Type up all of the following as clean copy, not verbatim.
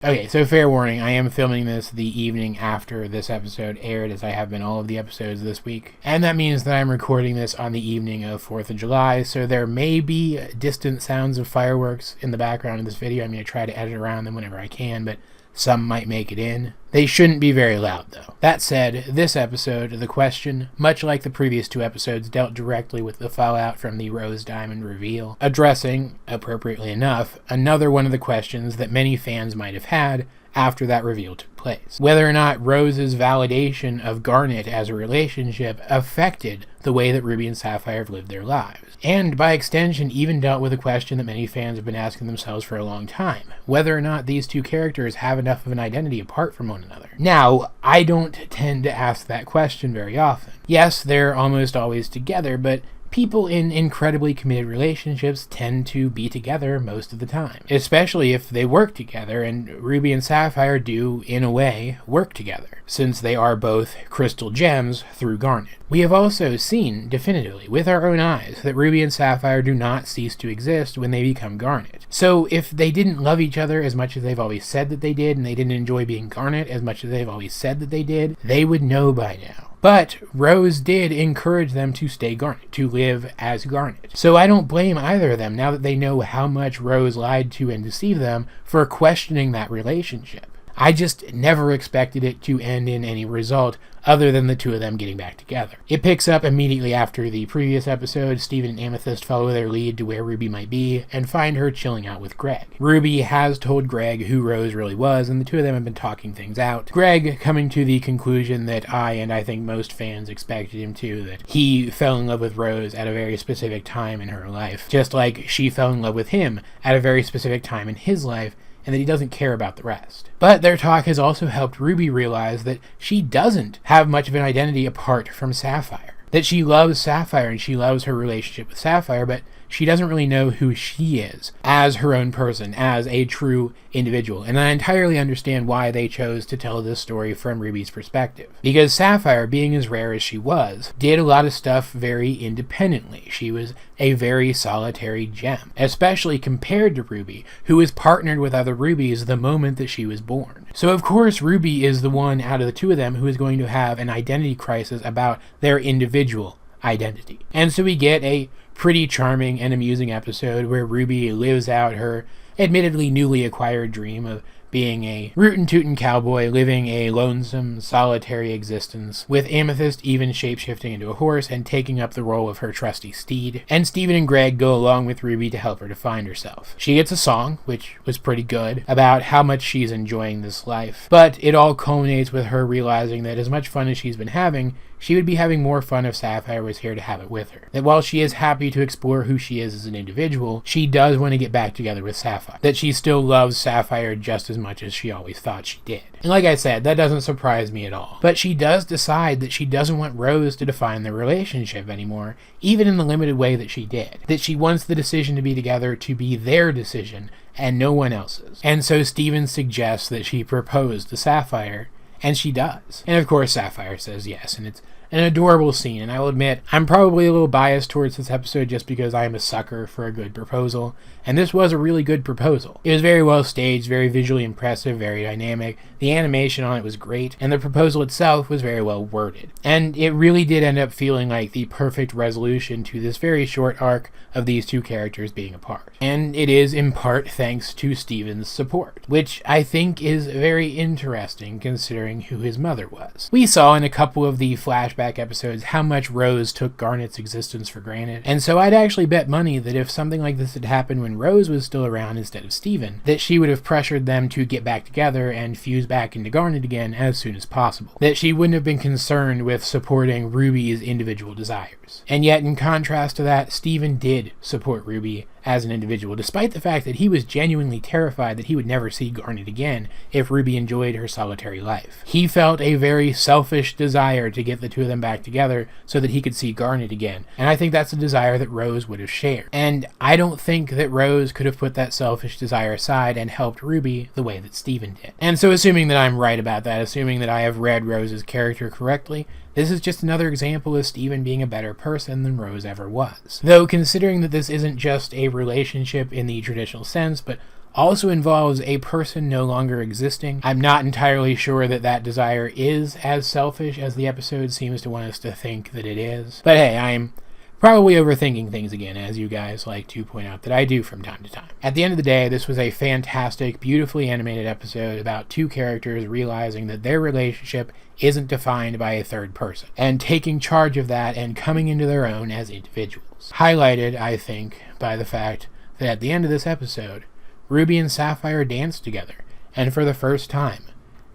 Okay, so fair warning, I am filming this the evening after this episode aired, as I have been all of the episodes this week. And that means that I'm recording this on the evening of 4th of July, so there may be distant sounds of fireworks in the background of this video. I'm going to try to edit around them whenever I can, but some might make it in. They shouldn't be very loud, though. That said, this episode, the question, much like the previous two episodes, dealt directly with the fallout from the Rose Diamond reveal, addressing, appropriately enough, another one of the questions that many fans might have had after that reveal took place. Whether or not Rose's validation of Garnet as a relationship affected the way that Ruby and Sapphire have lived their lives. And by extension, even dealt with a question that many fans have been asking themselves for a long time. Whether or not these two characters have enough of an identity apart from one another. Now, I don't tend to ask that question very often. Yes, they're almost always together, but people in incredibly committed relationships tend to be together most of the time, especially if they work together, and Ruby and Sapphire do, in a way, work together, since they are both crystal gems through Garnet. We have also seen, definitively, with our own eyes, that Ruby and Sapphire do not cease to exist when they become Garnet. So if they didn't love each other as much as they've always said that they did, and they didn't enjoy being Garnet as much as they've always said that they did, they would know by now. But Rose did encourage them to stay Garnet, to live as Garnet. So I don't blame either of them now that they know how much Rose lied to and deceived them for questioning that relationship. I just never expected it to end in any result other than the two of them getting back together. It picks up immediately after the previous episode. Steven and Amethyst follow their lead to where Ruby might be and find her chilling out with Greg. Ruby has told Greg who Rose really was, and the two of them have been talking things out. Greg coming to the conclusion that I think most fans expected him to, that he fell in love with Rose at a very specific time in her life, just like she fell in love with him at a very specific time in his life, and that he doesn't care about the rest. But their talk has also helped Ruby realize that she doesn't have much of an identity apart from Sapphire. That she loves Sapphire and she loves her relationship with Sapphire, but she doesn't really know who she is as her own person, as a true individual. And I entirely understand why they chose to tell this story from Ruby's perspective. Because Sapphire, being as rare as she was, did a lot of stuff very independently. She was a very solitary gem, especially compared to Ruby, who was partnered with other Rubies the moment that she was born. So of course Ruby is the one out of the two of them who is going to have an identity crisis about their individual identity. And so we get a pretty charming and amusing episode where Ruby lives out her admittedly newly acquired dream of being a rootin' tootin' cowboy living a lonesome, solitary existence, with Amethyst even shapeshifting into a horse and taking up the role of her trusty steed, and Steven and Greg go along with Ruby to help her to find herself. She gets a song, which was pretty good, about how much she's enjoying this life, but it all culminates with her realizing that as much fun as she's been having, she would be having more fun if Sapphire was here to have it with her. That while she is happy to explore who she is as an individual, she does want to get back together with Sapphire. That she still loves Sapphire just as much as she always thought she did. And like I said, that doesn't surprise me at all. But she does decide that she doesn't want Rose to define their relationship anymore, even in the limited way that she did. That she wants the decision to be together to be their decision and no one else's. And so Steven suggests that she propose to Sapphire, and she does. And of course Sapphire says yes, and it's an adorable scene, and I will admit, I'm probably a little biased towards this episode just because I am a sucker for a good proposal, and this was a really good proposal. It was very well staged, very visually impressive, very dynamic, the animation on it was great, and the proposal itself was very well worded. And it really did end up feeling like the perfect resolution to this very short arc of these two characters being apart. And it is in part thanks to Steven's support, which I think is very interesting considering who his mother was. We saw in a couple of the flashback episodes how much Rose took Garnet's existence for granted, and so I'd actually bet money that if something like this had happened when Rose was still around instead of Steven, that she would have pressured them to get back together and fuse back into Garnet again as soon as possible. That she wouldn't have been concerned with supporting Ruby's individual desires. And yet, in contrast to that, Steven did support Ruby as an individual, despite the fact that he was genuinely terrified that he would never see Garnet again if Ruby enjoyed her solitary life. He felt a very selfish desire to get the two of them back together so that he could see Garnet again, and I think that's a desire that Rose would have shared. And I don't think that Rose could have put that selfish desire aside and helped Ruby the way that Steven did. And so assuming that I'm right about that, assuming that I have read Rose's character correctly, this is just another example of Steven being a better person than Rose ever was. Though considering that this isn't just a relationship in the traditional sense, but also involves a person no longer existing. I'm not entirely sure that that desire is as selfish as the episode seems to want us to think that it is. But hey, I'm probably overthinking things again, as you guys like to point out that I do from time to time. At the end of the day, this was a fantastic, beautifully animated episode about two characters realizing that their relationship isn't defined by a third person, and taking charge of that and coming into their own as individuals. Highlighted, I think, by the fact that at the end of this episode, Ruby and Sapphire danced together, and for the first time,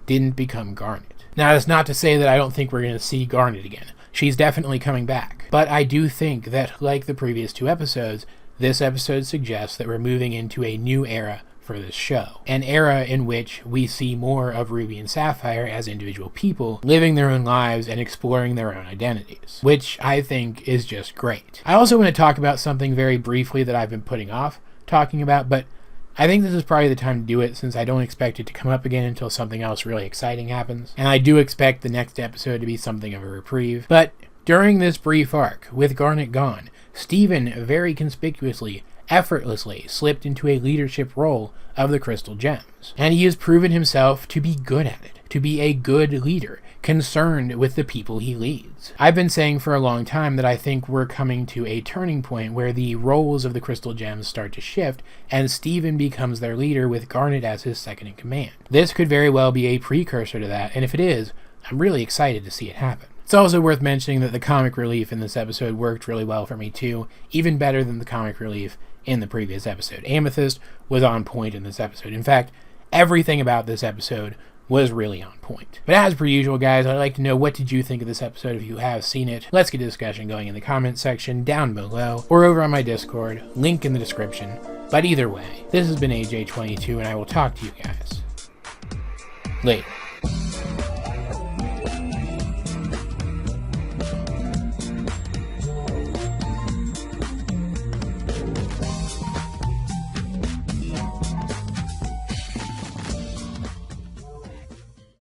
didn't become Garnet. Now, that's not to say that I don't think we're going to see Garnet again. She's definitely coming back. But I do think that, like the previous two episodes, this episode suggests that we're moving into a new era for this show. An era in which we see more of Ruby and Sapphire as individual people, living their own lives and exploring their own identities, which I think is just great. I also want to talk about something very briefly that I've been putting off talking about, but I think this is probably the time to do it since I don't expect it to come up again until something else really exciting happens. And I do expect the next episode to be something of a reprieve. But during this brief arc, with Garnet gone, Steven very conspicuously, effortlessly slipped into a leadership role of the Crystal Gems. And he has proven himself to be good at it, to be a good leader, concerned with the people he leads. I've been saying for a long time that I think we're coming to a turning point where the roles of the Crystal Gems start to shift and Steven becomes their leader with Garnet as his second in command. This could very well be a precursor to that, and if it is, I'm really excited to see it happen. It's also worth mentioning that the comic relief in this episode worked really well for me too, even better than the comic relief in the previous episode. Amethyst was on point in this episode. In fact, everything about this episode was really on point. But as per usual, guys, I'd like to know, what did you think of this episode if you have seen it? Let's get a discussion going in the comments section down below or over on my Discord, link in the description. But either way, this has been AJ22 and I will talk to you guys later.